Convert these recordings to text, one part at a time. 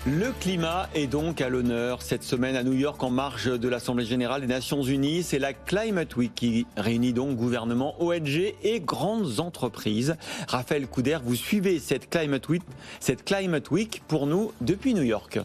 Le climat est donc à l'honneur cette semaine à New York en marge de l'Assemblée générale des Nations Unies. C'est la Climate Week qui réunit donc gouvernements, ONG et grandes entreprises. Raphaël Couder, vous suivez cette Climate Week pour nous depuis New York.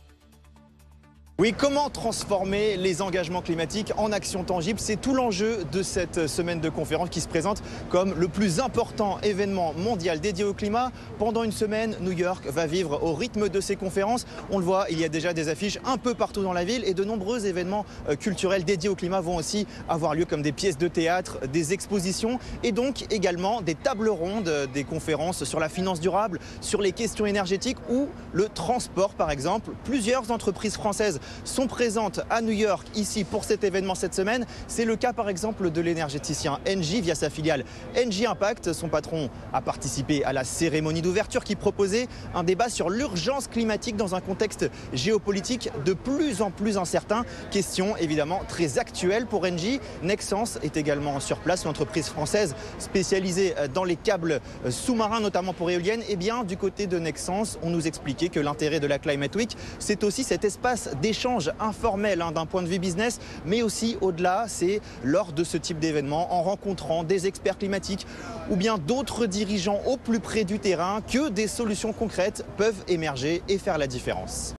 Oui, comment transformer les engagements climatiques en actions tangibles? C'est tout l'enjeu de cette semaine de conférence qui se présente comme le plus important événement mondial dédié au climat. Pendant une semaine, New York va vivre au rythme de ces conférences. On le voit, il y a déjà des affiches un peu partout dans la ville et de nombreux événements culturels dédiés au climat vont aussi avoir lieu, comme des pièces de théâtre, des expositions et donc également des tables rondes, des conférences sur la finance durable, sur les questions énergétiques ou le transport par exemple. Plusieurs entreprises françaises sont présentes à New York ici pour cet événement cette semaine. C'est le cas par exemple de l'énergéticien Engie via sa filiale Engie Impact. Son patron a participé à la cérémonie d'ouverture qui proposait un débat sur l'urgence climatique dans un contexte géopolitique de plus en plus incertain. Question évidemment très actuelle pour Engie. Nexans est également sur place, l'entreprise française spécialisée dans les câbles sous-marins notamment pour éoliennes. Et bien du côté de Nexans, on nous expliquait que l'intérêt de la Climate Week, c'est aussi cet espace d'échange informel d'un point de vue business, mais aussi au-delà, c'est lors de ce type d'événement, en rencontrant des experts climatiques ou bien d'autres dirigeants au plus près du terrain, que des solutions concrètes peuvent émerger et faire la différence.